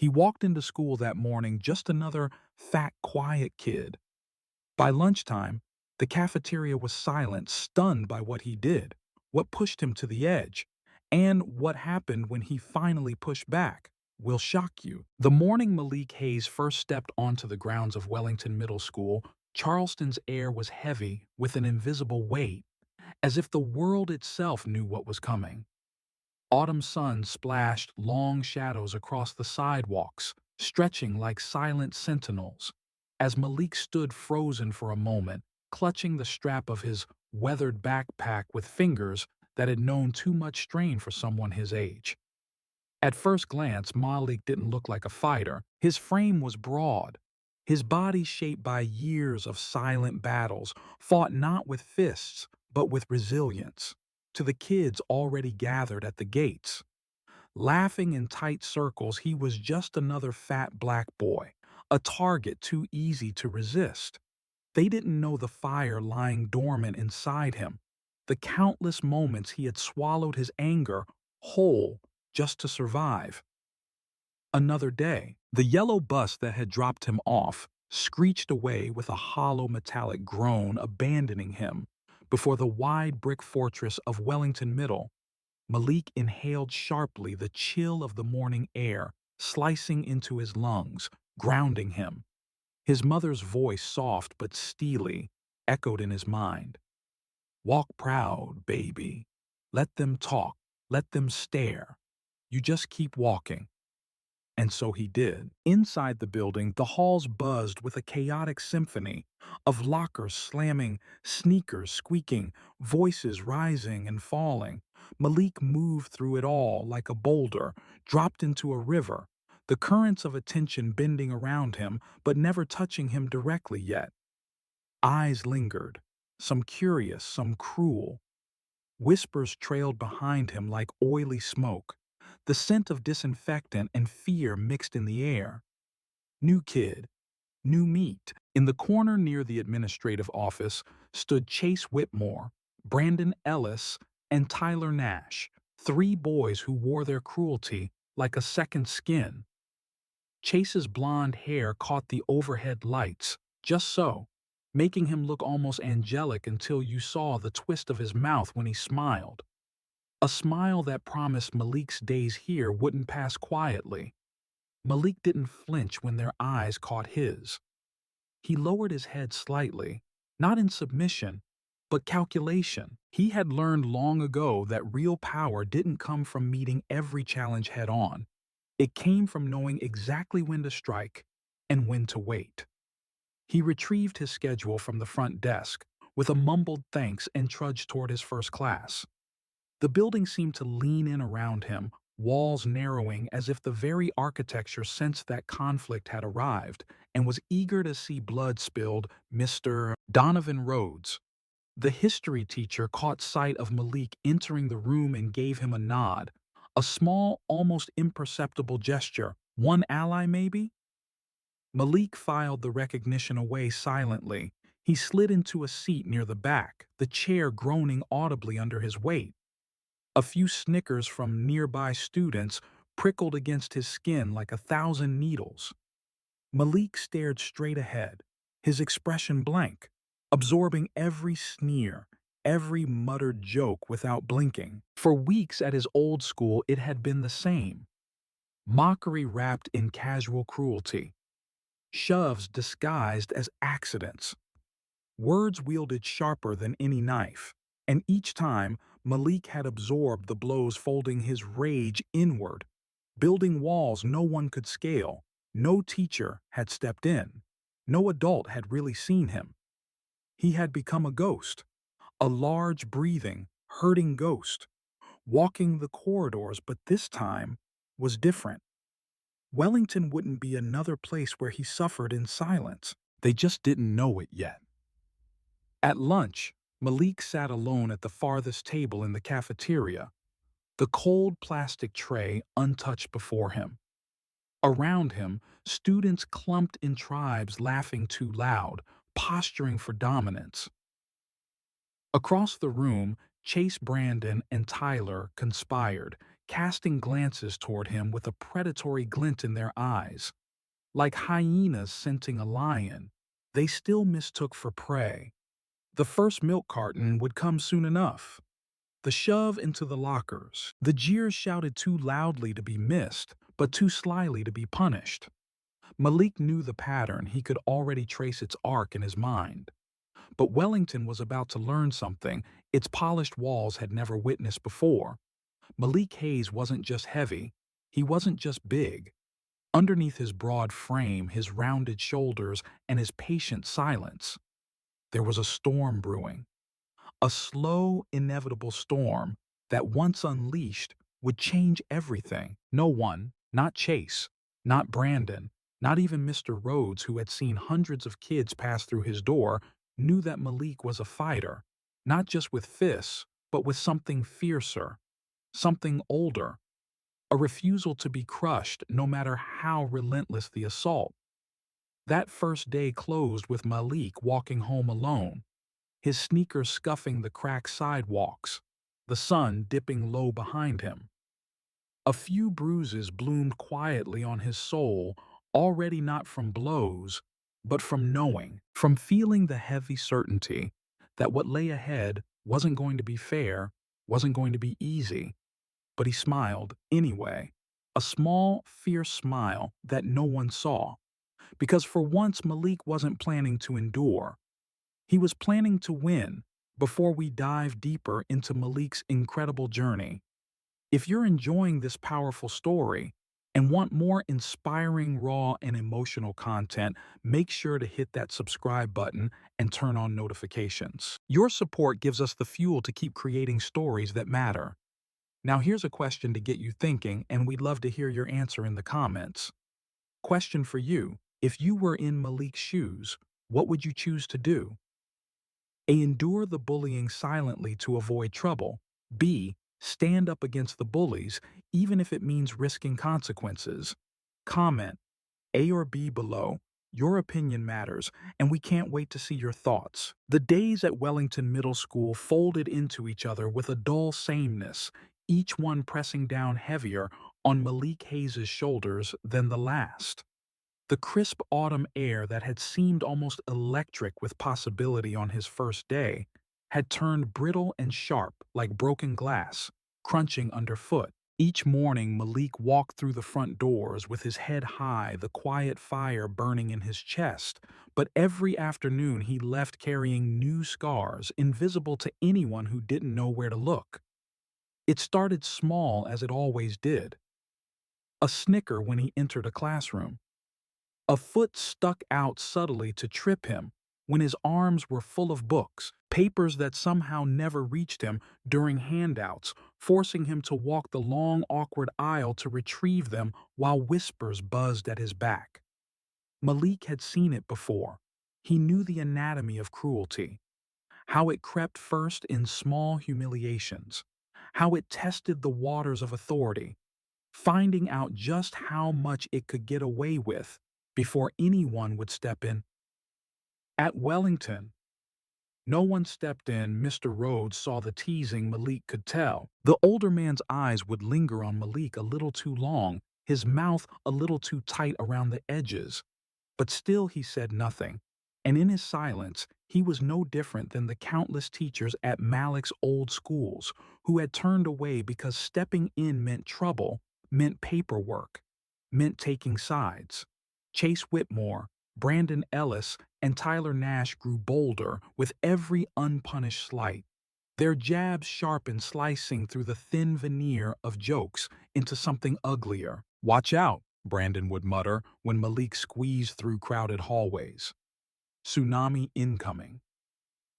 He walked into school that morning just another fat, quiet kid. By lunchtime, the cafeteria was silent, stunned by what he did, what pushed him to the edge, and what happened when he finally pushed back will shock you. The morning Malik Hayes first stepped onto the grounds of Wellington Middle School, Charleston's air was heavy with an invisible weight, as if the world itself knew what was coming. Autumn sun splashed long shadows across the sidewalks, stretching like silent sentinels. As Malik stood frozen for a moment, clutching the strap of his weathered backpack with fingers that had known too much strain for someone his age. At first glance, Malik didn't look like a fighter. His frame was broad, his body shaped by years of silent battles, fought not with fists, but with resilience. To the kids already gathered at the gates, laughing in tight circles, he was just another fat black boy, a target too easy to resist. They didn't know the fire lying dormant inside him, the countless moments he had swallowed his anger whole just to survive. Another day, the yellow bus that had dropped him off screeched away with a hollow metallic groan, abandoning him before the wide brick fortress of Wellington Middle. Malik inhaled sharply, the chill of the morning air slicing into his lungs, grounding him. His mother's voice, soft but steely, echoed in his mind. "Walk proud, baby. Let them talk. Let them stare. You just keep walking." And so he did. Inside the building, the halls buzzed with a chaotic symphony of lockers slamming, sneakers squeaking, voices rising and falling. Malik moved through it all like a boulder, dropped into a river, the currents of attention bending around him but never touching him directly yet. Eyes lingered, some curious, some cruel. Whispers trailed behind him like oily smoke, the scent of disinfectant and fear mixed in the air. New kid, new meat. In the corner near the administrative office stood Chase Whitmore, Brandon Ellis, and Tyler Nash, three boys who wore their cruelty like a second skin. Chase's blonde hair caught the overhead lights, just so, making him look almost angelic until you saw the twist of his mouth when he smiled. A smile that promised Malik's days here wouldn't pass quietly. Malik didn't flinch when their eyes caught his. He lowered his head slightly, not in submission, but calculation. He had learned long ago that real power didn't come from meeting every challenge head on. It came from knowing exactly when to strike and when to wait. He retrieved his schedule from the front desk with a mumbled thanks and trudged toward his first class. The building seemed to lean in around him, walls narrowing as if the very architecture sensed that conflict had arrived and was eager to see blood spilled. Mr. Donovan Rhodes, the history teacher, caught sight of Malik entering the room and gave him a nod, a small, almost imperceptible gesture. One ally, maybe? Malik filed the recognition away silently. He slid into a seat near the back, the chair groaning audibly under his weight. A few snickers from nearby students prickled against his skin like 1,000 needles. Malik stared straight ahead, his expression blank, absorbing every sneer, every muttered joke without blinking. For weeks at his old school, it had been the same. Mockery wrapped in casual cruelty. Shoves disguised as accidents. Words wielded sharper than any knife. And each time, Malik had absorbed the blows, folding his rage inward, building walls no one could scale. No teacher had stepped in. No adult had really seen him. He had become a ghost, a large, breathing, hurting ghost, walking the corridors, but this time was different. Wellington wouldn't be another place where he suffered in silence. They just didn't know it yet. At lunch, Malik sat alone at the farthest table in the cafeteria, the cold plastic tray untouched before him. Around him, students clumped in tribes, laughing too loud, posturing for dominance. Across the room, Chase, Brandon, and Tyler conspired, casting glances toward him with a predatory glint in their eyes. Like hyenas scenting a lion, they still mistook for prey. The first milk carton would come soon enough. The shove into the lockers. The jeers shouted too loudly to be missed, but too slyly to be punished. Malik knew the pattern. He could already trace its arc in his mind. But Wellington was about to learn something its polished walls had never witnessed before. Malik Hayes wasn't just heavy. He wasn't just big. Underneath his broad frame, his rounded shoulders, and his patient silence, there was a storm brewing. A slow, inevitable storm that, once unleashed, would change everything. No one, not Chase, not Brandon, not even Mr. Rhodes, who had seen hundreds of kids pass through his door, knew that Malik was a fighter, not just with fists, but with something fiercer, something older, a refusal to be crushed no matter how relentless the assault. That first day closed with Malik walking home alone, his sneakers scuffing the cracked sidewalks, the sun dipping low behind him. A few bruises bloomed quietly on his soul, already not from blows, but from knowing, from feeling the heavy certainty that what lay ahead wasn't going to be fair, wasn't going to be easy. But he smiled anyway, a small, fierce smile that no one saw. Because for once Malik wasn't planning to endure. He was planning to win. Before we dive deeper into Malik's incredible journey, if you're enjoying this powerful story and want more inspiring, raw, and emotional content, make sure to hit that subscribe button and turn on notifications. Your support gives us the fuel to keep creating stories that matter. Now here's a question to get you thinking, and we'd love to hear your answer in the comments. Question for you: if you were in Malik's shoes, what would you choose to do? A. Endure the bullying silently to avoid trouble. B. Stand up against the bullies, even if it means risking consequences. Comment A or B below. Your opinion matters, and we can't wait to see your thoughts. The days at Wellington Middle School folded into each other with a dull sameness, each one pressing down heavier on Malik Hayes' shoulders than the last. The crisp autumn air that had seemed almost electric with possibility on his first day had turned brittle and sharp like broken glass, crunching underfoot. Each morning Malik walked through the front doors with his head high, the quiet fire burning in his chest, but every afternoon he left carrying new scars, invisible to anyone who didn't know where to look. It started small, as it always did. A snicker when he entered a classroom. A foot stuck out subtly to trip him when his arms were full of books, papers that somehow never reached him during handouts, forcing him to walk the long, awkward aisle to retrieve them while whispers buzzed at his back. Malik had seen it before. He knew the anatomy of cruelty, how it crept first in small humiliations, how it tested the waters of authority, finding out just how much it could get away with before anyone would step in. At Wellington, no one stepped in. Mr. Rhodes saw the teasing. Malik could tell. The older man's eyes would linger on Malik a little too long, his mouth a little too tight around the edges. But still he said nothing. And in his silence, he was no different than the countless teachers at Malik's old schools who had turned away because stepping in meant trouble, meant paperwork, meant taking sides. Chase Whitmore, Brandon Ellis, and Tyler Nash grew bolder with every unpunished slight, their jabs sharp and slicing through the thin veneer of jokes into something uglier. "Watch out," Brandon would mutter when Malik squeezed through crowded hallways. Tsunami incoming.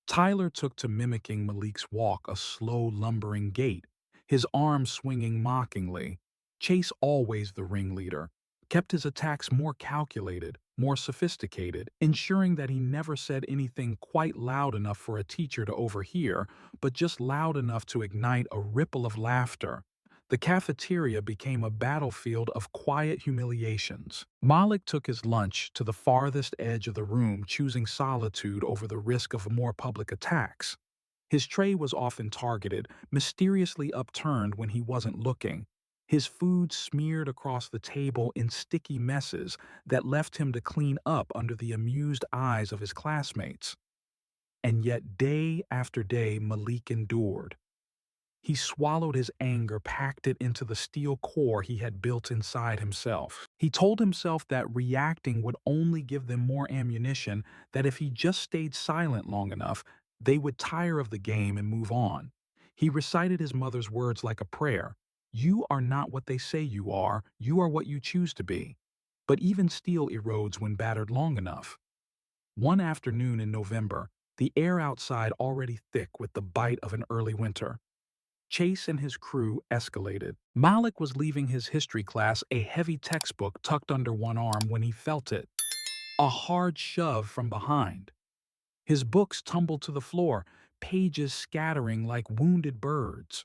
Tyler took to mimicking Malik's walk, a slow, lumbering gait, his arms swinging mockingly. Chase, always the ringleader, kept his attacks more calculated, more sophisticated, ensuring that he never said anything quite loud enough for a teacher to overhear, but just loud enough to ignite a ripple of laughter. The cafeteria became a battlefield of quiet humiliations. Malik took his lunch to the farthest edge of the room, choosing solitude over the risk of more public attacks. His tray was often targeted, mysteriously upturned when he wasn't looking, His food smeared across the table in sticky messes that left him to clean up under the amused eyes of his classmates. And yet, day after day, Malik endured. He swallowed his anger, packed it into the steel core he had built inside himself. He told himself that reacting would only give them more ammunition, that if he just stayed silent long enough, they would tire of the game and move on. He recited his mother's words like a prayer. You are not what they say you are what you choose to be. But even steel erodes when battered long enough. One afternoon in November, the air outside already thick with the bite of an early winter. Chase and his crew escalated. Malik was leaving his history class, a heavy textbook tucked under one arm, when he felt it. A hard shove from behind. His books tumbled to the floor, pages scattering like wounded birds.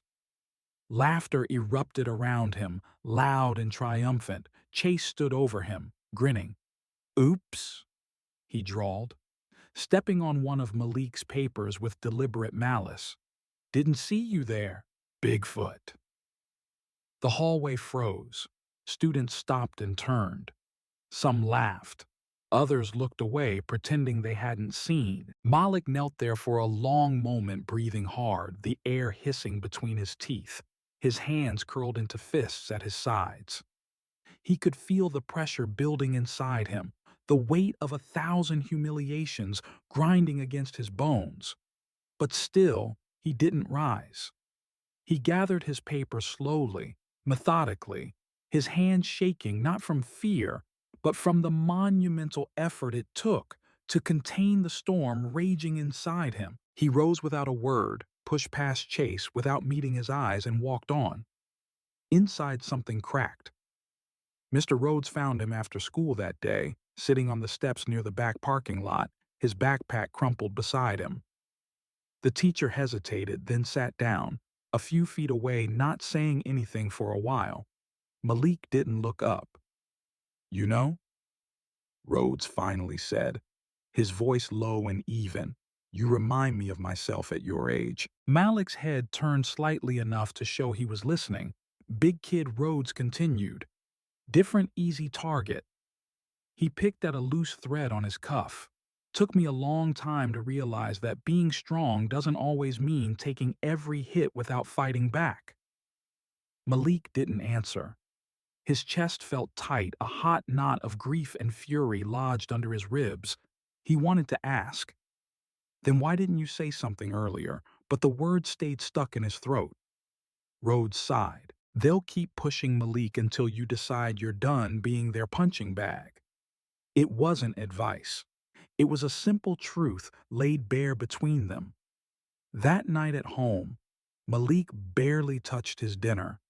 Laughter erupted around him, loud and triumphant. Chase stood over him, grinning. Oops, he drawled, stepping on one of Malik's papers with deliberate malice. Didn't see you there, Bigfoot. The hallway froze. Students stopped and turned. Some laughed. Others looked away, pretending they hadn't seen. Malik knelt there for a long moment, breathing hard, the air hissing between his teeth, his hands curled into fists at his sides. He could feel the pressure building inside him, the weight of 1,000 humiliations grinding against his bones. But still, he didn't rise. He gathered his paper slowly, methodically, his hands shaking not from fear, but from the monumental effort it took to contain the storm raging inside him. He rose without a word, pushed past Chase without meeting his eyes, and walked on. Inside, something cracked. Mr. Rhodes found him after school that day, sitting on the steps near the back parking lot, his backpack crumpled beside him. The teacher hesitated, then sat down, a few feet away, not saying anything for a while. Malik didn't look up. You know, Rhodes finally said, his voice low and even. You remind me of myself at your age. Malik's head turned slightly enough to show he was listening. Big Kid Rhodes continued. Different easy target. He picked at a loose thread on his cuff. Took me a long time to realize that being strong doesn't always mean taking every hit without fighting back. Malik didn't answer. His chest felt tight, a hot knot of grief and fury lodged under his ribs. He wanted to ask, then why didn't you say something earlier? But the words stayed stuck in his throat. Rhodes sighed. They'll keep pushing Malik until you decide you're done being their punching bag. It wasn't advice. It was a simple truth laid bare between them. That night at home, Malik barely touched his dinner.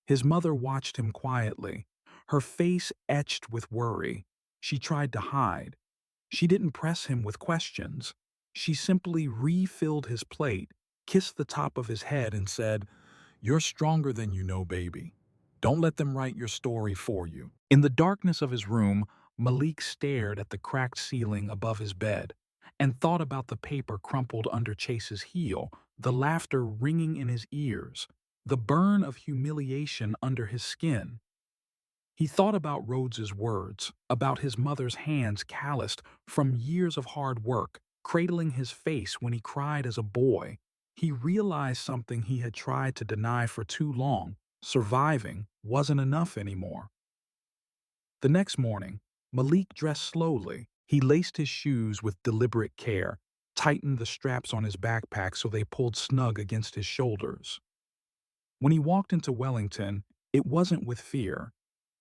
His mother watched him quietly, her face etched with worry. She tried to hide. She didn't press him with questions. She simply refilled his plate, kissed the top of his head, and said, You're stronger than you know, baby. Don't let them write your story for you. In the darkness of his room, Malik stared at the cracked ceiling above his bed and thought about the paper crumpled under Chase's heel, the laughter ringing in his ears, the burn of humiliation under his skin. He thought about Rhodes's words, about his mother's hands calloused from years of hard work, cradling his face when he cried as a boy. He realized something he had tried to deny for too long. Surviving wasn't enough anymore. The next morning, Malik dressed slowly. He laced his shoes with deliberate care, tightened the straps on his backpack so they pulled snug against his shoulders. When he walked into Wellington, it wasn't with fear.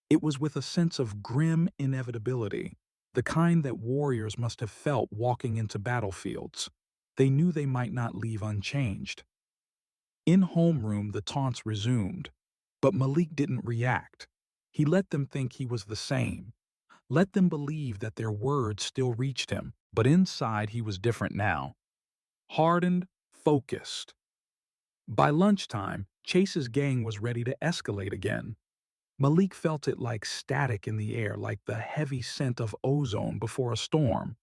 It was with a sense of grim inevitability, the kind that warriors must have felt walking into battlefields. They knew they might not leave unchanged. In homeroom, the taunts resumed, but Malik didn't react. He let them think he was the same, let them believe that their words still reached him, but inside he was different now. Hardened, focused. By lunchtime, Chase's gang was ready to escalate again. Malik felt it like static in the air, like the heavy scent of ozone before a storm.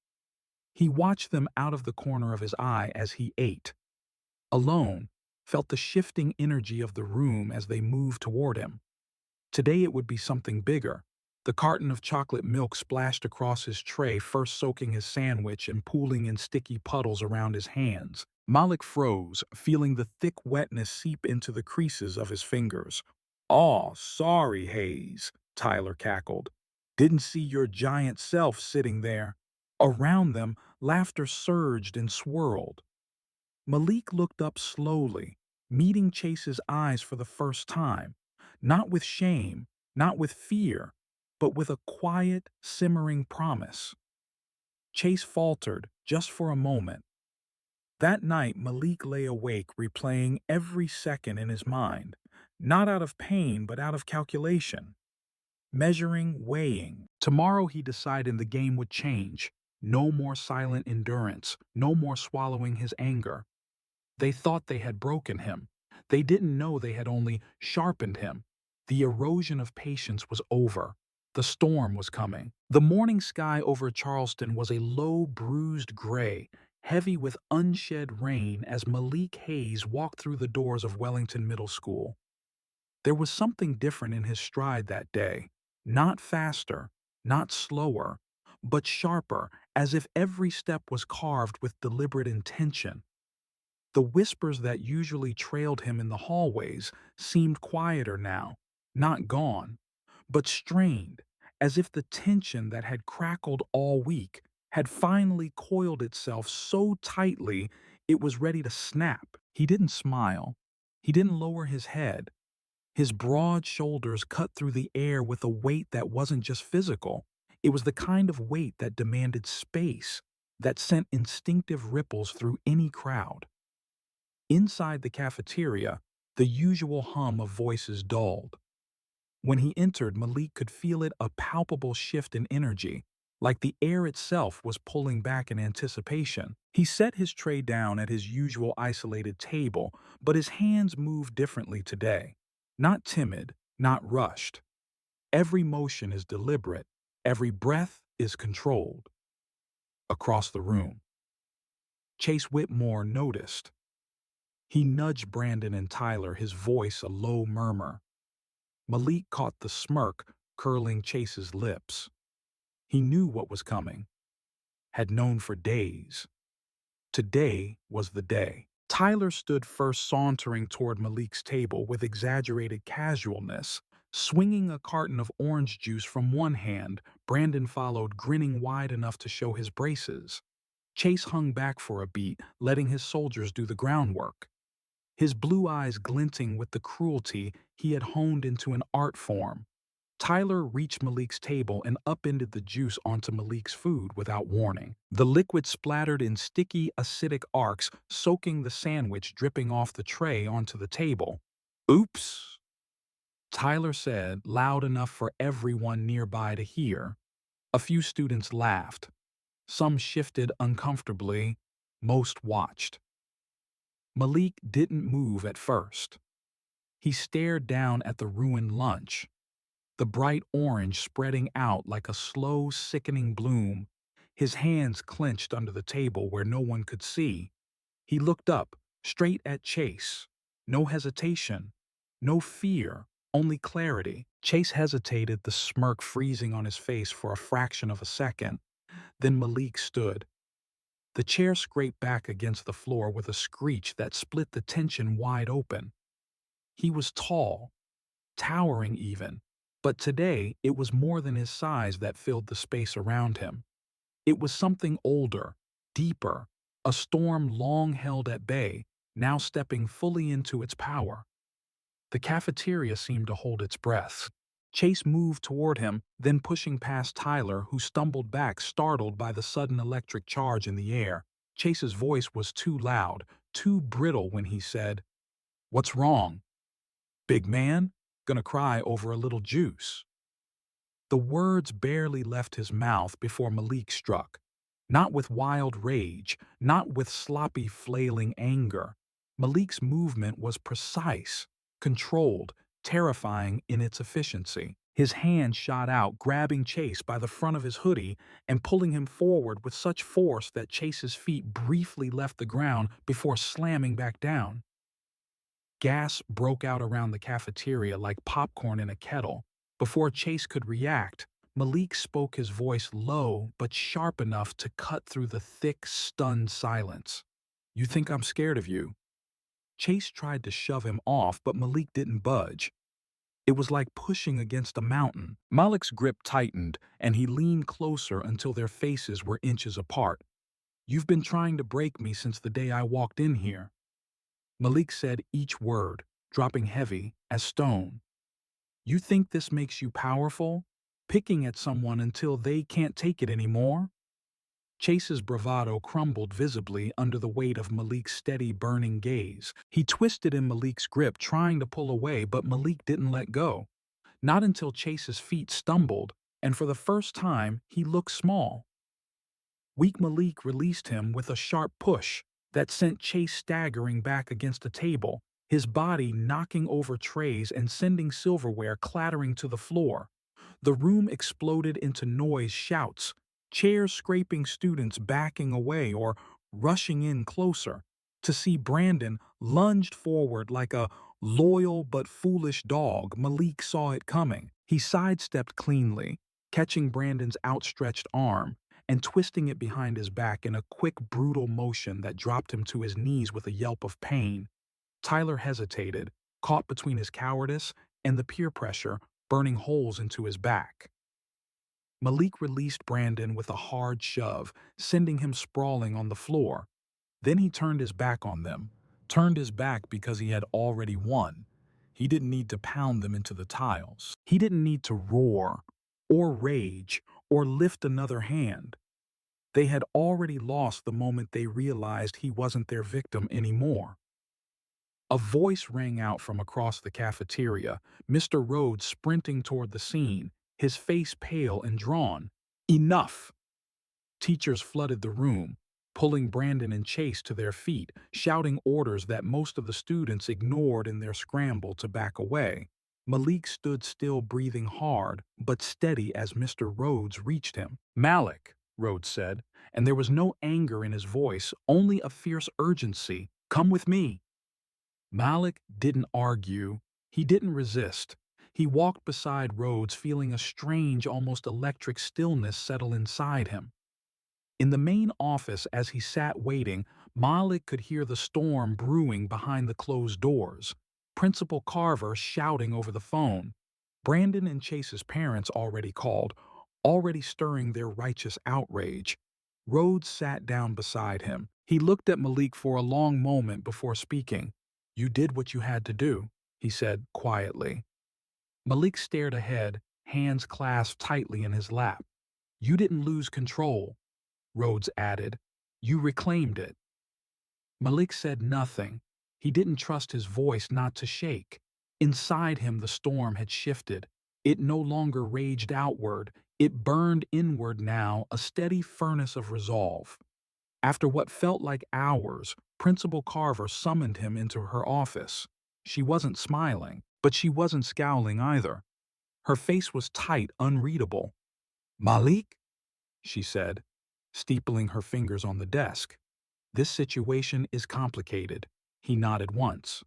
He watched them out of the corner of his eye as he ate. Alone, felt the shifting energy of the room as they moved toward him. Today it would be something bigger. The carton of chocolate milk splashed across his tray, first soaking his sandwich and pooling in sticky puddles around his hands. Malik froze, feeling the thick wetness seep into the creases of his fingers. "Aw, sorry, Hayes," Tyler cackled. "Didn't see your giant self sitting there." Around them, laughter surged and swirled. Malik looked up slowly, meeting Chase's eyes for the first time, not with shame, not with fear, but with a quiet, simmering promise. Chase faltered just for a moment. That night, Malik lay awake, replaying every second in his mind, not out of pain, but out of calculation, measuring, weighing. Tomorrow, he decided the game would change. No more silent endurance, no more swallowing his anger. They thought they had broken him. They didn't know they had only sharpened him. The erosion of patience was over. The storm was coming. The morning sky over Charleston was a low, bruised gray, heavy with unshed rain as Malik Hayes walked through the doors of Wellington Middle School. There was something different in his stride that day. Not faster, not slower, but sharper, as if every step was carved with deliberate intention. The whispers that usually trailed him in the hallways seemed quieter now, not gone, but strained, as if the tension that had crackled all week had finally coiled itself so tightly it was ready to snap. He didn't smile. He didn't lower his head. His broad shoulders cut through the air with a weight that wasn't just physical. It was the kind of weight that demanded space, that sent instinctive ripples through any crowd. Inside the cafeteria, the usual hum of voices dulled. When he entered, Malik could feel it, a palpable shift in energy, like the air itself was pulling back in anticipation. He set his tray down at his usual isolated table, but his hands moved differently today. Not timid, not rushed. Every motion is deliberate, every breath is controlled. Across the room, Chase Whitmore noticed. He nudged Brandon and Tyler, his voice a low murmur. Malik caught the smirk curling Chase's lips. He knew what was coming, had known for days. Today was the day. Tyler stood first, sauntering toward Malik's table with exaggerated casualness. Swinging a carton of orange juice from one hand, Brandon followed, grinning wide enough to show his braces. Chase hung back for a beat, letting his soldiers do the groundwork. His blue eyes glinting with the cruelty he had honed into an art form. Tyler reached Malik's table and upended the juice onto Malik's food without warning. The liquid splattered in sticky, acidic arcs, soaking the sandwich dripping off the tray onto the table. "Oops," Tyler said, loud enough for everyone nearby to hear. A few students laughed. Some shifted uncomfortably. Most watched. Malik didn't move at first. He stared down at the ruined lunch, the bright orange spreading out like a slow, sickening bloom, his hands clenched under the table where no one could see. He looked up, straight at Chase. No hesitation, no fear, only clarity. Chase hesitated, the smirk freezing on his face for a fraction of a second. Then Malik stood. The chair scraped back against the floor with a screech that split the tension wide open. He was tall, towering even, but today it was more than his size that filled the space around him. It was something older, deeper, a storm long held at bay, now stepping fully into its power. The cafeteria seemed to hold its breath. Chase moved toward him, then pushing past Tyler, who stumbled back, startled by the sudden electric charge in the air. Chase's voice was too loud, too brittle when he said, "What's wrong? Big man? Gonna cry over a little juice." The words barely left his mouth before Malik struck. Not with wild rage, not with sloppy, flailing anger. Malik's movement was precise, controlled, terrifying in its efficiency. His hand shot out, grabbing Chase by the front of his hoodie and pulling him forward with such force that Chase's feet briefly left the ground before slamming back down. Gas broke out around the cafeteria like popcorn in a kettle. Before Chase could react, Malik spoke, his voice low but sharp enough to cut through the thick, stunned silence. "You think I'm scared of you?" Chase tried to shove him off, but Malik didn't budge. It was like pushing against a mountain. Malik's grip tightened, and he leaned closer until their faces were inches apart. "You've been trying to break me since the day I walked in here." Malik said each word, dropping heavy as stone. "You think this makes you powerful? Picking at someone until they can't take it anymore?" Chase's bravado crumbled visibly under the weight of Malik's steady, burning gaze. He twisted in Malik's grip, trying to pull away, but Malik didn't let go. Not until Chase's feet stumbled, and for the first time, he looked small. Weak Malik released him with a sharp push that sent Chase staggering back against a table, his body knocking over trays and sending silverware clattering to the floor. The room exploded into noise, shouts, chairs scraping, students backing away or rushing in closer. To see Brandon lunged forward like a loyal but foolish dog, Malik saw it coming. He sidestepped cleanly, catching Brandon's outstretched arm and twisting it behind his back in a quick, brutal motion that dropped him to his knees with a yelp of pain. Tyler hesitated, caught between his cowardice and the peer pressure burning holes into his back. Malik released Brandon with a hard shove, sending him sprawling on the floor. Then he turned his back on them. Turned his back because he had already won. He didn't need to pound them into the tiles. He didn't need to roar, or rage, or lift another hand. They had already lost the moment they realized he wasn't their victim anymore. A voice rang out from across the cafeteria, Mr. Rhodes sprinting toward the scene, his face pale and drawn. "Enough!" Teachers flooded the room, pulling Brandon and Chase to their feet, shouting orders that most of the students ignored in their scramble to back away. Malik stood still, breathing hard, but steady as Mr. Rhodes reached him. "Malik," Rhodes said, and there was no anger in his voice, only a fierce urgency. "Come with me." Malik didn't argue. He didn't resist. He walked beside Rhodes, feeling a strange, almost electric stillness settle inside him. In the main office, as he sat waiting, Malik could hear the storm brewing behind the closed doors. Principal Carver shouting over the phone. Brandon and Chase's parents already called, already stirring their righteous outrage. Rhodes sat down beside him. He looked at Malik for a long moment before speaking. "You did what you had to do," he said quietly. Malik stared ahead, hands clasped tightly in his lap. "You didn't lose control," Rhodes added. "You reclaimed it." Malik said nothing. He didn't trust his voice not to shake. Inside him the storm had shifted. It no longer raged outward. It burned inward now, a steady furnace of resolve. After what felt like hours, Principal Carver summoned him into her office. She wasn't smiling, but she wasn't scowling either. Her face was tight, unreadable. "Malik?" she said, steepling her fingers on the desk. "This situation is complicated." He nodded once.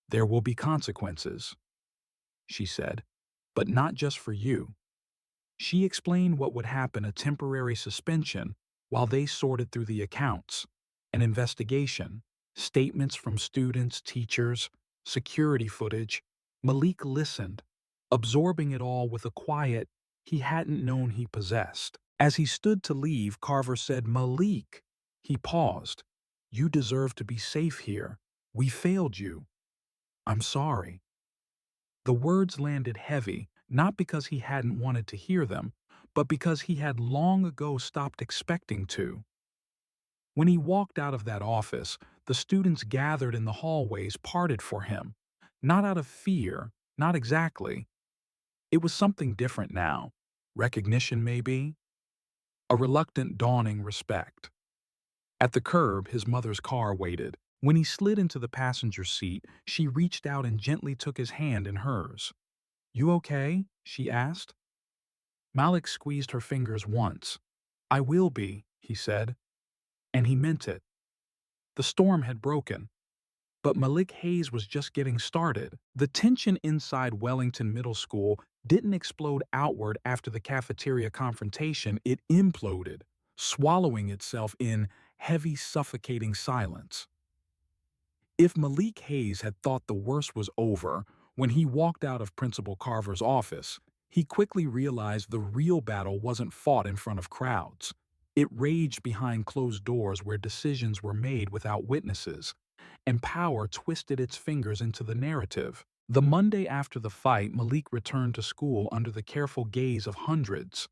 "There will be consequences," she said, "but not just for you." She explained what would happen: a temporary suspension while they sorted through the accounts, an investigation, statements from students, teachers, security footage. Malik listened, absorbing it all with a quiet he hadn't known he possessed. As he stood to leave, Carver said, "Malik." He paused. "You deserve to be safe here. We failed you. I'm sorry." The words landed heavy, not because he hadn't wanted to hear them, but because he had long ago stopped expecting to. When he walked out of that office, the students gathered in the hallways parted for him. Not out of fear, not exactly. It was something different now. Recognition, maybe? A reluctant, dawning respect. At the curb, his mother's car waited. When he slid into the passenger seat, she reached out and gently took his hand in hers. "You okay?" she asked. Malik squeezed her fingers once. "I will be," he said. And he meant it. The storm had broken. But Malik Hayes was just getting started. The tension inside Wellington Middle School didn't explode outward after the cafeteria confrontation, it imploded, swallowing itself in heavy, suffocating silence. If Malik Hayes had thought the worst was over when he walked out of Principal Carver's office, he quickly realized the real battle wasn't fought in front of crowds. It raged behind closed doors where decisions were made without witnesses, and power twisted its fingers into the narrative. The Monday after the fight, Malik returned to school under the careful gaze of hundreds.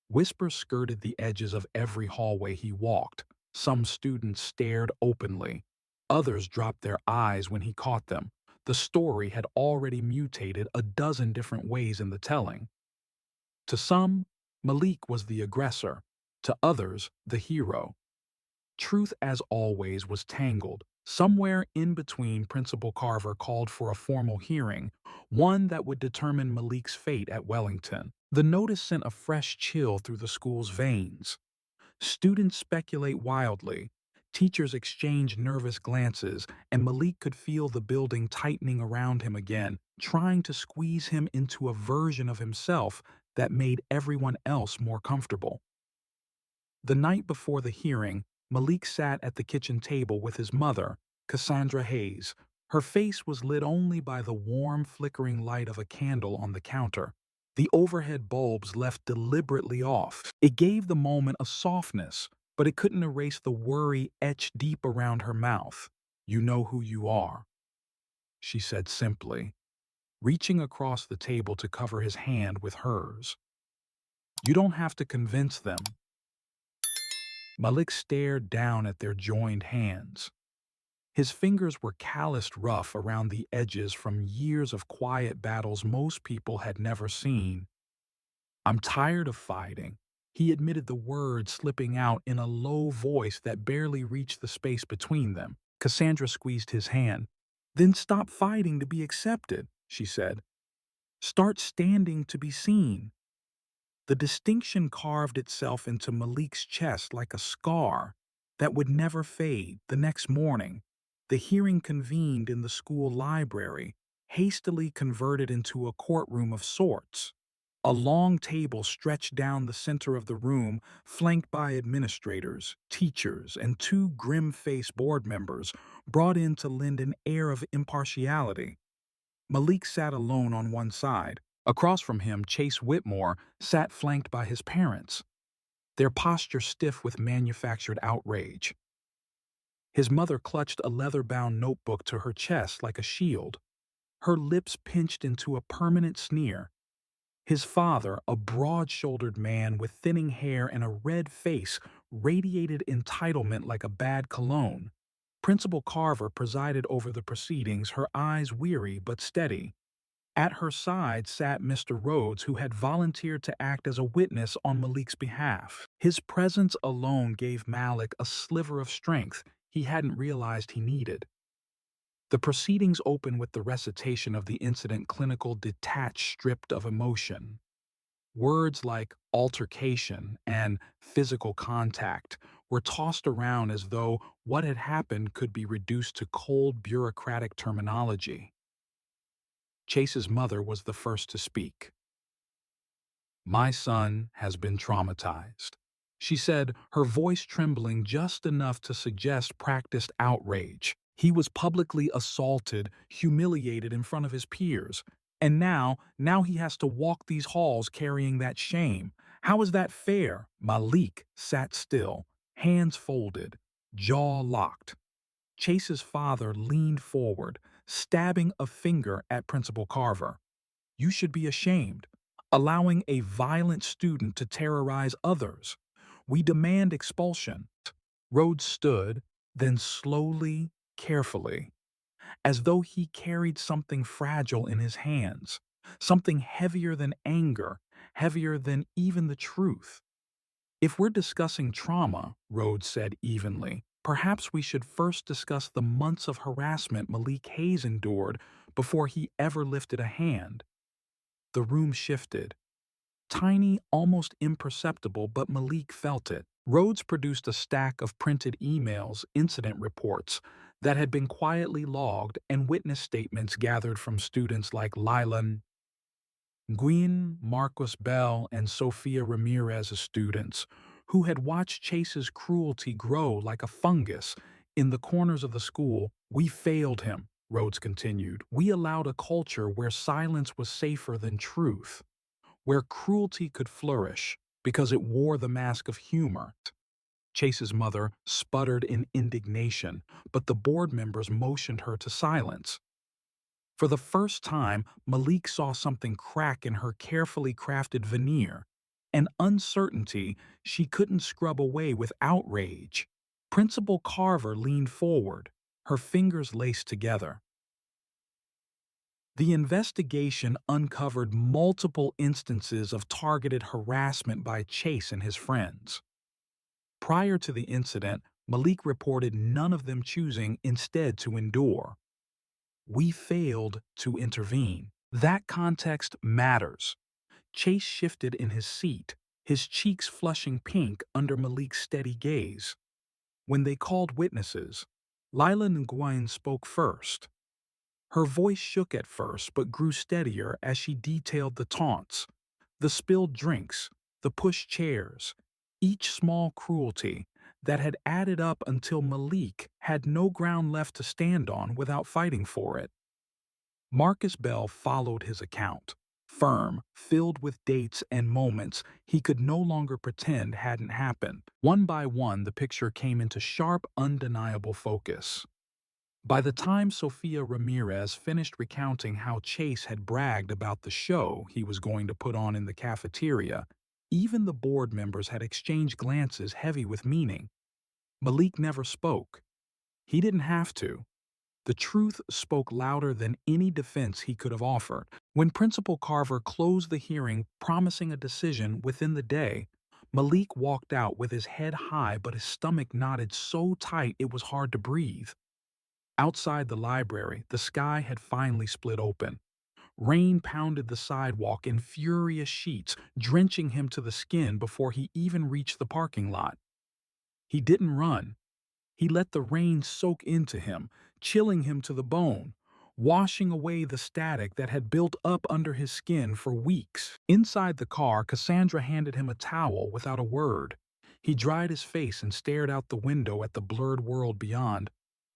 Whispers skirted the edges of every hallway he walked. Some students stared openly. Others dropped their eyes when he caught them. The story had already mutated a dozen different ways in the telling. To some, Malik was the aggressor. To others, the hero. Truth, as always, was tangled. Somewhere in between, Principal Carver called for a formal hearing, one that would determine Malik's fate at Wellington. The notice sent a fresh chill through the school's veins. Students speculate wildly. Teachers exchange nervous glances, and Malik could feel the building tightening around him again, trying to squeeze him into a version of himself that made everyone else more comfortable. The night before the hearing, Malik sat at the kitchen table with his mother, Cassandra Hayes. Her face was lit only by the warm, flickering light of a candle on the counter. The overhead bulbs left deliberately off. It gave the moment a softness, but it couldn't erase the worry etched deep around her mouth. "You know who you are," she said simply, reaching across the table to cover his hand with hers. "You don't have to convince them." Malik stared down at their joined hands. His fingers were calloused rough around the edges from years of quiet battles most people had never seen. "I'm tired of fighting," he admitted, the words slipping out in a low voice that barely reached the space between them. Cassandra squeezed his hand. "Then stop fighting to be accepted," she said. "Start standing to be seen." The distinction carved itself into Malik's chest like a scar that would never fade. The next morning, the hearing convened in the school library, hastily converted into a courtroom of sorts. A long table stretched down the center of the room, flanked by administrators, teachers, and two grim-faced board members brought in to lend an air of impartiality. Malik sat alone on one side. Across from him, Chase Whitmore sat flanked by his parents, their posture stiff with manufactured outrage. His mother clutched a leather-bound notebook to her chest like a shield, her lips pinched into a permanent sneer. His father, a broad-shouldered man with thinning hair and a red face, radiated entitlement like a bad cologne. Principal Carver presided over the proceedings, her eyes weary but steady. At her side sat Mr. Rhodes, who had volunteered to act as a witness on Malik's behalf. His presence alone gave Malik a sliver of strength he hadn't realized he needed. The proceedings opened with the recitation of the incident, clinical, detached, stripped of emotion. Words like altercation and physical contact were tossed around as though what had happened could be reduced to cold, bureaucratic terminology. Chase's mother was the first to speak. "My son has been traumatized," she said, her voice trembling just enough to suggest practiced outrage. "He was publicly assaulted, humiliated in front of his peers, and now he has to walk these halls carrying that shame. How is that fair?" Malik sat still, hands folded, jaw locked. Chase's father leaned forward, stabbing a finger at Principal Carver. "You should be ashamed, allowing a violent student to terrorize others. We demand expulsion." Rhodes stood, then slowly, carefully, as though he carried something fragile in his hands, something heavier than anger, heavier than even the truth. "If we're discussing trauma," Rhodes said evenly, "perhaps we should first discuss the months of harassment Malik Hayes endured before he ever lifted a hand." The room shifted. Tiny, almost imperceptible, but Malik felt it. Rhodes produced a stack of printed emails, incident reports, that had been quietly logged and witness statements gathered from students like Lila Nguyen, Marcus Bell, and Sofia Ramirez's students, who had watched Chase's cruelty grow like a fungus in the corners of the school. We failed him, Rhodes continued. We allowed a culture where silence was safer than truth, where cruelty could flourish because it wore the mask of humor. Chase's mother sputtered in indignation, but the board members motioned her to silence. For the first time, Malik saw something crack in her carefully crafted veneer, an uncertainty she couldn't scrub away with outrage. Principal Carver leaned forward, her fingers laced together. The investigation uncovered multiple instances of targeted harassment by Chase and his friends. Prior to the incident, Malik reported none of them choosing instead to endure. We failed to intervene. That context matters. Chase shifted in his seat, his cheeks flushing pink under Malik's steady gaze. When they called witnesses, Lila Nguyen spoke first. Her voice shook at first but grew steadier as she detailed the taunts, the spilled drinks, the pushed chairs, each small cruelty that had added up until Malik had no ground left to stand on without fighting for it. Marcus Bell followed his account, firm, filled with dates and moments he could no longer pretend hadn't happened. One by one, the picture came into sharp, undeniable focus. By the time Sofia Ramirez finished recounting how Chase had bragged about the show he was going to put on in the cafeteria, even the board members had exchanged glances heavy with meaning. Malik never spoke. He didn't have to. The truth spoke louder than any defense he could have offered. When Principal Carver closed the hearing, promising a decision within the day, Malik walked out with his head high but his stomach knotted so tight it was hard to breathe. Outside the library, the sky had finally split open. Rain pounded the sidewalk in furious sheets, drenching him to the skin before he even reached the parking lot. He didn't run. He let the rain soak into him, chilling him to the bone, washing away the static that had built up under his skin for weeks. Inside the car, Cassandra handed him a towel without a word. He dried his face and stared out the window at the blurred world beyond.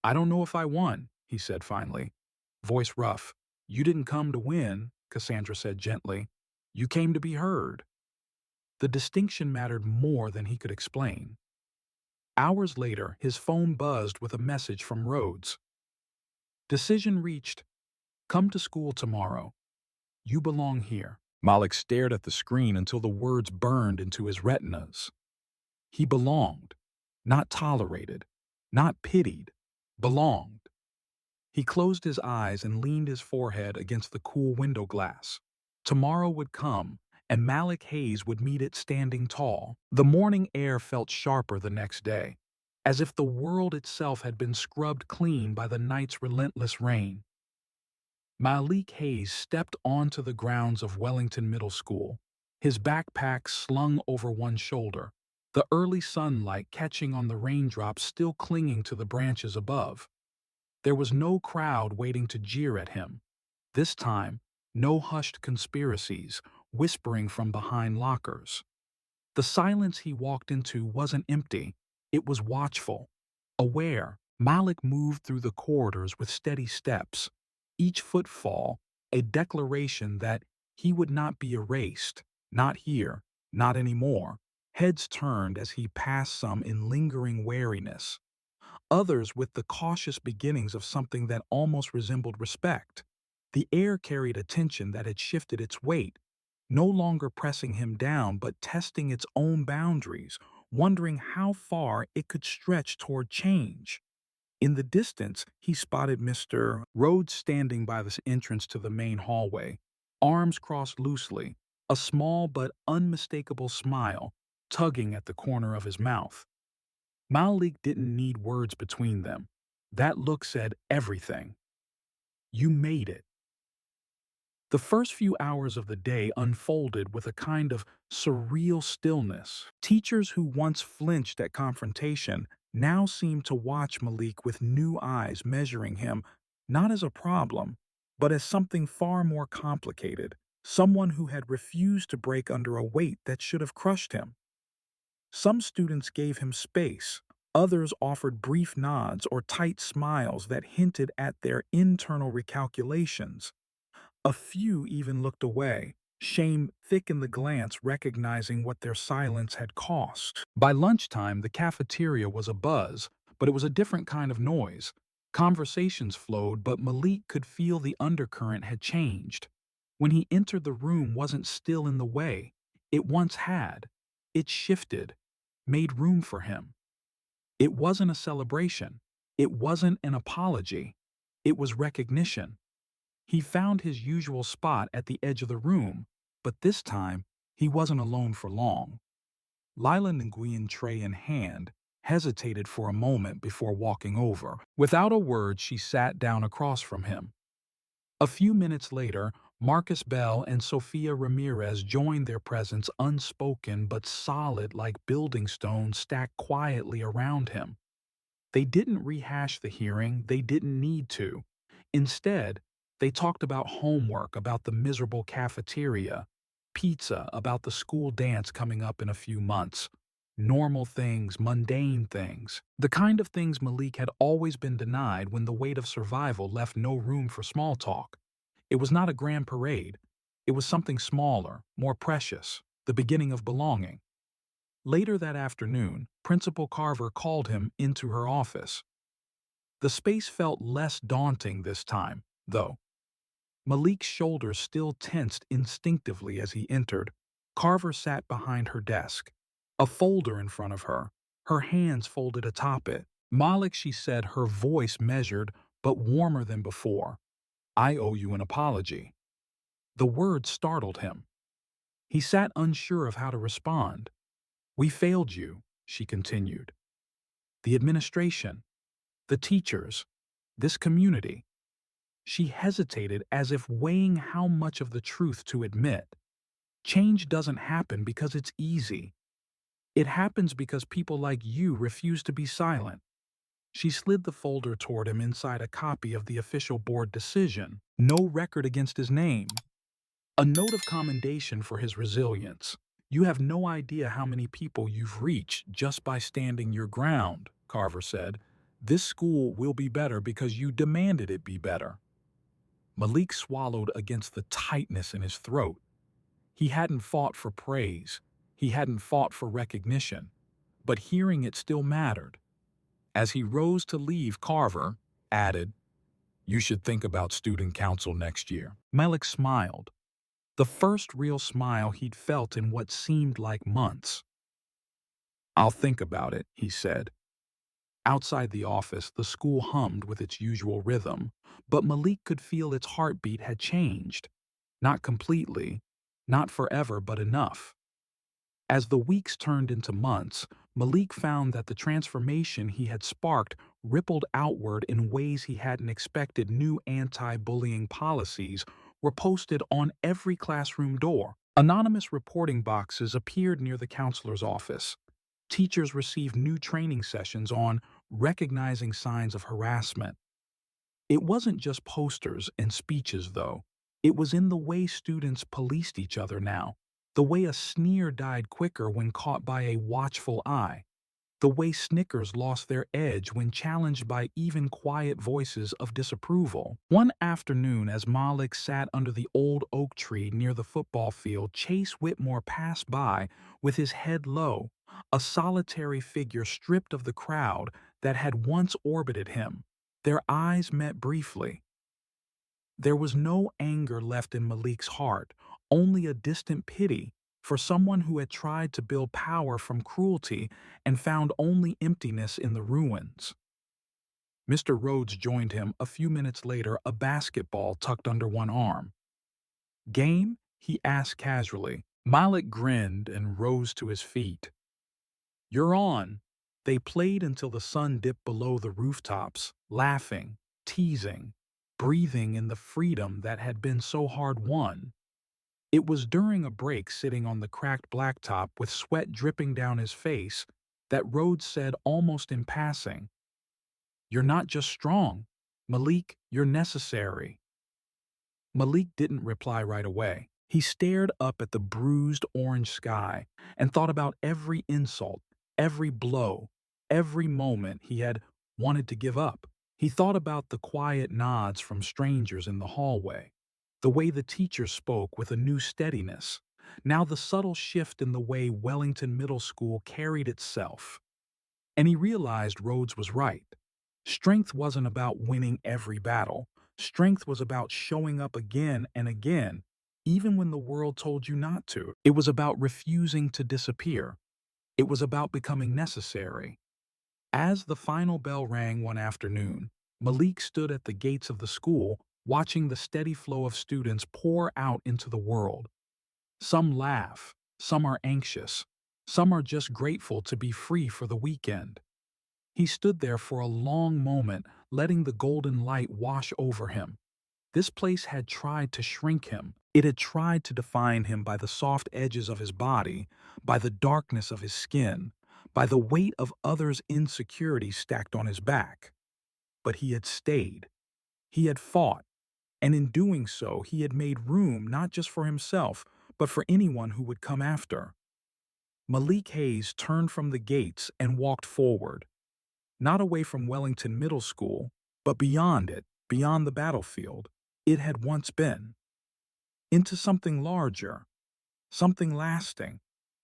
"I don't know if I won," he said finally. Voice rough. "You didn't come to win," Cassandra said gently. "You came to be heard." The distinction mattered more than he could explain. Hours later, his phone buzzed with a message from Rhodes. Decision reached. Come to school tomorrow. You belong here. Malik stared at the screen until the words burned into his retinas. He belonged. Not tolerated. Not pitied. Belonged. He closed his eyes and leaned his forehead against the cool window glass. Tomorrow would come, and Malik Hayes would meet it standing tall. The morning air felt sharper the next day, as if the world itself had been scrubbed clean by the night's relentless rain. Malik Hayes stepped onto the grounds of Wellington Middle School, his backpack slung over one shoulder, the early sunlight catching on the raindrops still clinging to the branches above. There was no crowd waiting to jeer at him. This time, no hushed conspiracies, whispering from behind lockers. The silence he walked into wasn't empty. It was watchful, aware. Malik moved through the corridors with steady steps, each footfall a declaration that he would not be erased, not here, not anymore. Heads turned as he passed, some in lingering wariness, others with the cautious beginnings of something that almost resembled respect. The air carried a tension that had shifted its weight, no longer pressing him down but testing its own boundaries, wondering how far it could stretch toward change. In the distance, he spotted Mr. Rhodes standing by the entrance to the main hallway, arms crossed loosely, a small but unmistakable smile tugging at the corner of his mouth. Malik didn't need words between them. That look said everything. You made it. The first few hours of the day unfolded with a kind of surreal stillness. Teachers who once flinched at confrontation now seemed to watch Malik with new eyes, measuring him not as a problem, but as something far more complicated, someone who had refused to break under a weight that should have crushed him. Some students gave him space, others offered brief nods or tight smiles that hinted at their internal recalculations. A few even looked away, shame thick in the glance, recognizing what their silence had cost. By lunchtime, the cafeteria was abuzz, but it was a different kind of noise. Conversations flowed, but Malik could feel the undercurrent had changed. When he entered the room wasn't still in the way. It once had. It shifted, made room for him. It wasn't a celebration. It wasn't an apology. It was recognition. He found his usual spot at the edge of the room, but this time he wasn't alone for long. Lila Nguyen, tray in hand, hesitated for a moment before walking over. Without a word, she sat down across from him. A few minutes later, Marcus Bell and Sofia Ramirez joined, their presence unspoken but solid like building stones stacked quietly around him. They didn't rehash the hearing, they didn't need to. Instead, they talked about homework, about the miserable cafeteria, pizza, about the school dance coming up in a few months. Normal things, mundane things. The kind of things Malik had always been denied when the weight of survival left no room for small talk. It was not a grand parade. It was something smaller, more precious, the beginning of belonging. Later that afternoon, Principal Carver called him into her office. The space felt less daunting this time, though. Malik's shoulders still tensed instinctively as he entered. Carver sat behind her desk, a folder in front of her hands folded atop it. "Malik," she said, her voice measured but warmer than before, "I owe you an apology." The word startled him. He sat unsure of how to respond. "We failed you," she continued. "The administration, the teachers, this community." She hesitated as if weighing how much of the truth to admit. Change doesn't happen because it's easy. It happens because people like you refuse to be silent. She slid the folder toward him inside a copy of the official board decision. No record against his name. A note of commendation for his resilience. "You have no idea how many people you've reached just by standing your ground," Carver said. "This school will be better because you demanded it be better." Malik swallowed against the tightness in his throat. He hadn't fought for praise. He hadn't fought for recognition. But hearing it still mattered. As he rose to leave, Carver added, "You should think about student council next year." Malik smiled. The first real smile he'd felt in what seemed like months. "I'll think about it," he said. Outside the office, the school hummed with its usual rhythm, but Malik could feel its heartbeat had changed. Not completely, not forever, but enough. As the weeks turned into months, Malik found that the transformation he had sparked rippled outward in ways he hadn't expected. New anti-bullying policies were posted on every classroom door. Anonymous reporting boxes appeared near the counselor's office. Teachers received new training sessions on recognizing signs of harassment. It wasn't just posters and speeches, though. It was in the way students policed each other now, the way a sneer died quicker when caught by a watchful eye, the way snickers lost their edge when challenged by even quiet voices of disapproval. One afternoon, as Malik sat under the old oak tree near the football field, Chase Whitmore passed by with his head low, a solitary figure stripped of the crowd that had once orbited him. Their eyes met briefly. There was no anger left in Malik's heart, only a distant pity for someone who had tried to build power from cruelty and found only emptiness in the ruins. Mr. Rhodes joined him a few minutes later, a basketball tucked under one arm. "Game?" he asked casually. Malik grinned and rose to his feet. "You're on." They played until the sun dipped below the rooftops, laughing, teasing, breathing in the freedom that had been so hard-won. It was during a break, sitting on the cracked blacktop with sweat dripping down his face, that Rhodes said almost in passing, "You're not just strong. Malik, you're necessary." Malik didn't reply right away. He stared up at the bruised orange sky and thought about every insult, every blow, every moment he had wanted to give up. He thought about the quiet nods from strangers in the hallway, the way the teacher spoke with a new steadiness, now the subtle shift in the way Wellington Middle School carried itself. And he realized Rhodes was right. Strength wasn't about winning every battle. Strength was about showing up again and again, even when the world told you not to. It was about refusing to disappear. It was about becoming necessary. As the final bell rang one afternoon, Malik stood at the gates of the school, watching the steady flow of students pour out into the world. Some laugh, some are anxious, some are just grateful to be free for the weekend. He stood there for a long moment, letting the golden light wash over him. This place had tried to shrink him. It had tried to define him by the soft edges of his body, by the darkness of his skin, by the weight of others' insecurities stacked on his back. But he had stayed. He had fought. And in doing so, he had made room not just for himself, but for anyone who would come after. Malik Hayes turned from the gates and walked forward, not away from Wellington Middle School, but beyond it, beyond the battlefield it had once been, into something larger, something lasting,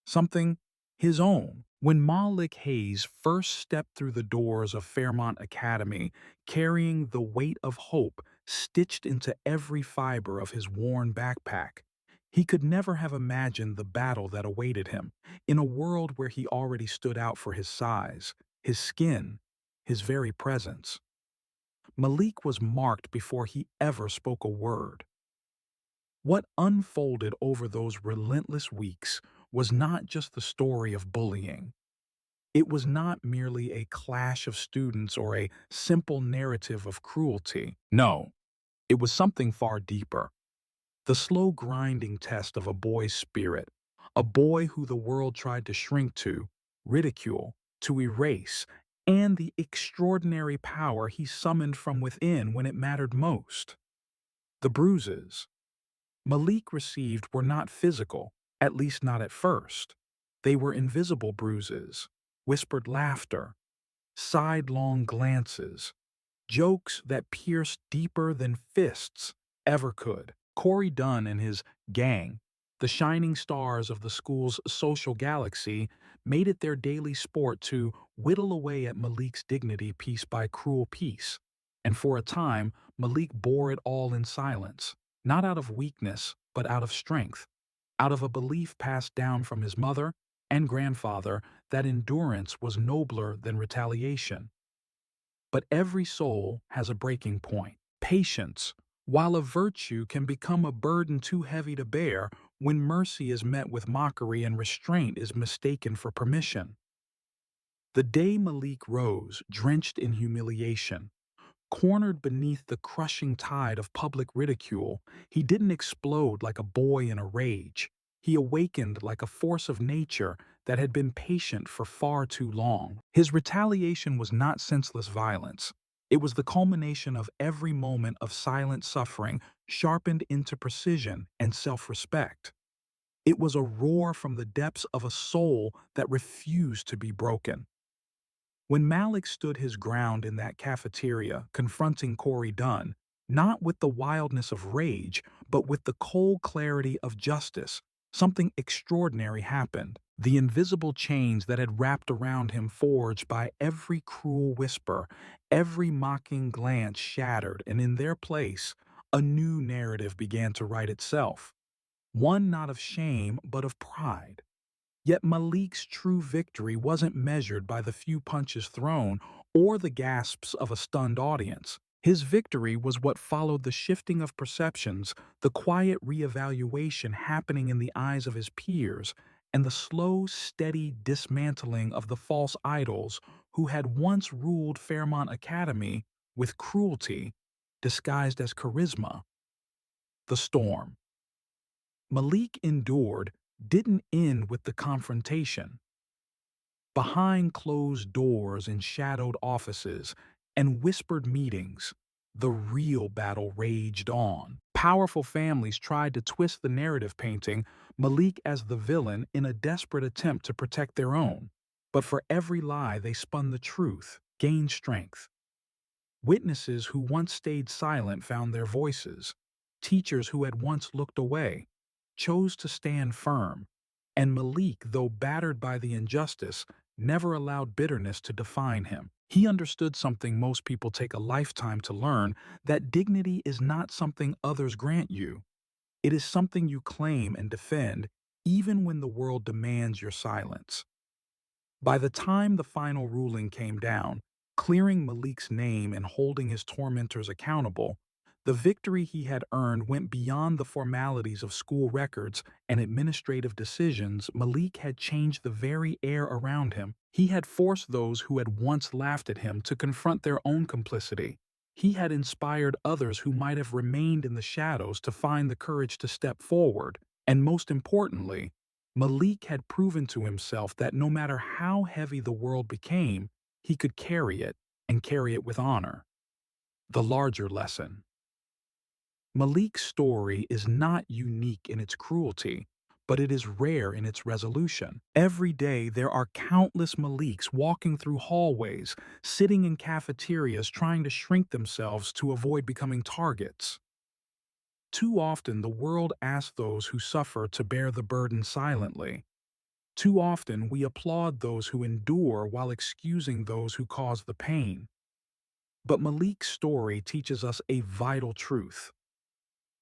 something his own. When Malik Hayes first stepped through the doors of Fairmont Academy, carrying the weight of hope stitched into every fiber of his worn backpack, he could never have imagined the battle that awaited him in a world where he already stood out for his size, his skin, his very presence. Malik was marked before he ever spoke a word. What unfolded over those relentless weeks was not just the story of bullying. It was not merely a clash of students or a simple narrative of cruelty. No, it was something far deeper. The slow grinding test of a boy's spirit, a boy who the world tried to shrink to, ridicule, to erase, and the extraordinary power he summoned from within when it mattered most. The bruises Malik received were not physical, at least not at first. They were invisible bruises, whispered laughter, sidelong glances, jokes that pierced deeper than fists ever could. Corey Dunn and his gang, the shining stars of the school's social galaxy, made it their daily sport to whittle away at Malik's dignity piece by cruel piece. And for a time, Malik bore it all in silence, not out of weakness, but out of strength, out of a belief passed down from his mother and grandfather that endurance was nobler than retaliation. But every soul has a breaking point. Patience, while a virtue, can become a burden too heavy to bear when mercy is met with mockery and restraint is mistaken for permission. The day Malik rose, drenched in humiliation, cornered beneath the crushing tide of public ridicule, he didn't explode like a boy in a rage. He awakened like a force of nature that had been patient for far too long. His retaliation was not senseless violence. It was the culmination of every moment of silent suffering sharpened into precision and self-respect. It was a roar from the depths of a soul that refused to be broken. When Malik stood his ground in that cafeteria, confronting Corey Dunn, not with the wildness of rage, but with the cold clarity of justice, something extraordinary happened. The invisible chains that had wrapped around him forged by every cruel whisper, every mocking glance shattered, and in their place, a new narrative began to write itself. One not of shame, but of pride. Yet Malik's true victory wasn't measured by the few punches thrown or the gasps of a stunned audience. His victory was what followed the shifting of perceptions, the quiet reevaluation happening in the eyes of his peers, and the slow, steady dismantling of the false idols who had once ruled Fairmont Academy with cruelty disguised as charisma. The storm Malik endured didn't end with the confrontation. Behind closed doors in shadowed offices and whispered meetings, the real battle raged on. Powerful families tried to twist the narrative, painting Malik as the villain in a desperate attempt to protect their own. But for every lie they spun, the truth gained strength. Witnesses who once stayed silent found their voices. Teachers who had once looked away chose to stand firm. And Malik, though battered by the injustice, never allowed bitterness to define him. He understood something most people take a lifetime to learn, that dignity is not something others grant you. It is something you claim and defend, even when the world demands your silence. By the time the final ruling came down, clearing Malik's name and holding his tormentors accountable, the victory he had earned went beyond the formalities of school records and administrative decisions. Malik had changed the very air around him. He had forced those who had once laughed at him to confront their own complicity. He had inspired others who might have remained in the shadows to find the courage to step forward. And most importantly, Malik had proven to himself that no matter how heavy the world became, he could carry it, and carry it with honor. The larger lesson. Malik's story is not unique in its cruelty, but it is rare in its resolution. Every day there are countless Maliks walking through hallways, sitting in cafeterias trying to shrink themselves to avoid becoming targets. Too often the world asks those who suffer to bear the burden silently. Too often we applaud those who endure while excusing those who cause the pain. But Malik's story teaches us a vital truth.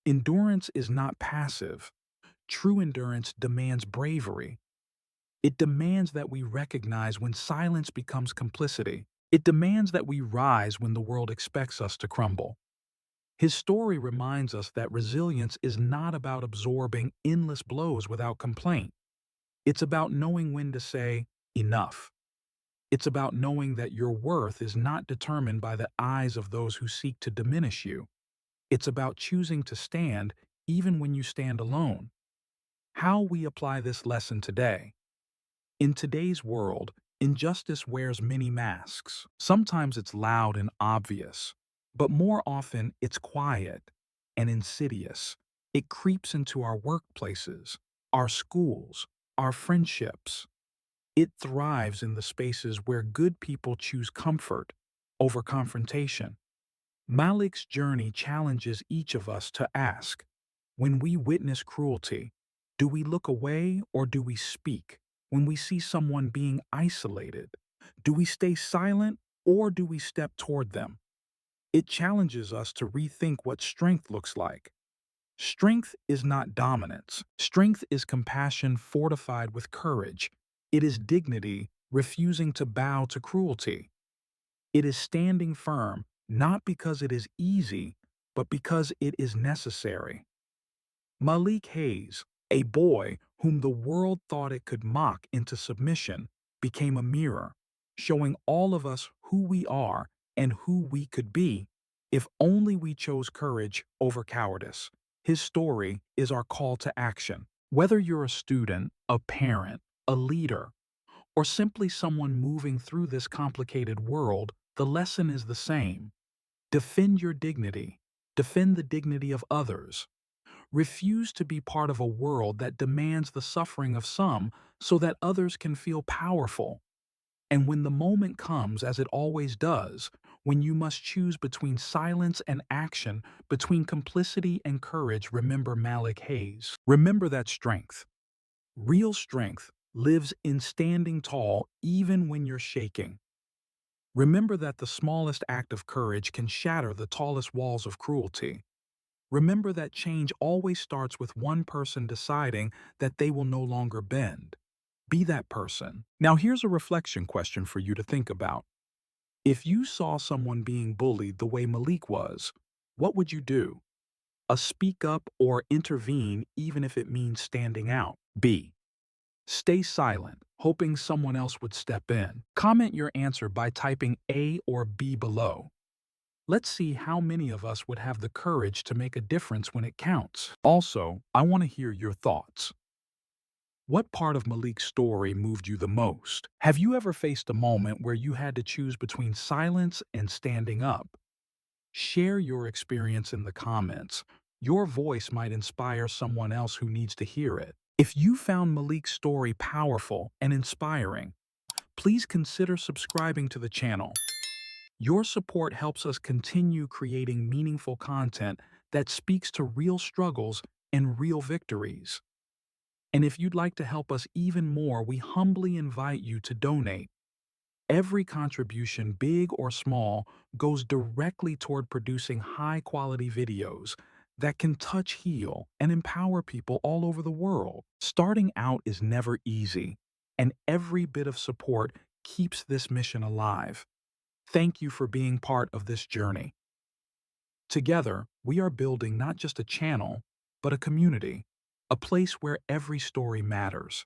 Endurance is not passive. True endurance demands bravery. It demands that we recognize when silence becomes complicity. It demands that we rise when the world expects us to crumble. His story reminds us that resilience is not about absorbing endless blows without complaint. It's about knowing when to say, enough. It's about knowing that your worth is not determined by the eyes of those who seek to diminish you. It's about choosing to stand even when you stand alone. How we apply this lesson today. In today's world, injustice wears many masks. Sometimes it's loud and obvious, but more often it's quiet and insidious. It creeps into our workplaces, our schools, our friendships. It thrives in the spaces where good people choose comfort over confrontation. Malik's journey challenges each of us to ask, when we witness cruelty, do we look away or do we speak? When we see someone being isolated, do we stay silent or do we step toward them? It challenges us to rethink what strength looks like. Strength is not dominance. Strength is compassion fortified with courage. It is dignity refusing to bow to cruelty. It is standing firm, not because it is easy, but because it is necessary. Malik Hayes, a boy whom the world thought it could mock into submission, became a mirror, showing all of us who we are and who we could be if only we chose courage over cowardice. His story is our call to action. Whether you're a student, a parent, a leader, or simply someone moving through this complicated world, the lesson is the same. Defend your dignity. Defend the dignity of others. Refuse to be part of a world that demands the suffering of some so that others can feel powerful. And when the moment comes, as it always does, when you must choose between silence and action, between complicity and courage, remember Malik Hayes. Remember that strength. Real strength lives in standing tall even when you're shaking. Remember that the smallest act of courage can shatter the tallest walls of cruelty. Remember that change always starts with one person deciding that they will no longer bend. Be that person. Now here's a reflection question for you to think about. If you saw someone being bullied the way Malik was, what would you do? A speak up or intervene even if it means standing out. B. Stay silent, hoping someone else would step in. Comment your answer by typing A or B below. Let's see how many of us would have the courage to make a difference when it counts. Also, I want to hear your thoughts. What part of Malik's story moved you the most? Have you ever faced a moment where you had to choose between silence and standing up? Share your experience in the comments. Your voice might inspire someone else who needs to hear it. If you found Malik's story powerful and inspiring, please consider subscribing to the channel. Your support helps us continue creating meaningful content that speaks to real struggles and real victories. And if you'd like to help us even more, we humbly invite you to donate. Every contribution, big or small, goes directly toward producing high-quality videos that can touch, heal, and empower people all over the world. Starting out is never easy, and every bit of support keeps this mission alive. Thank you for being part of this journey. Together, we are building not just a channel, but a community, a place where every story matters.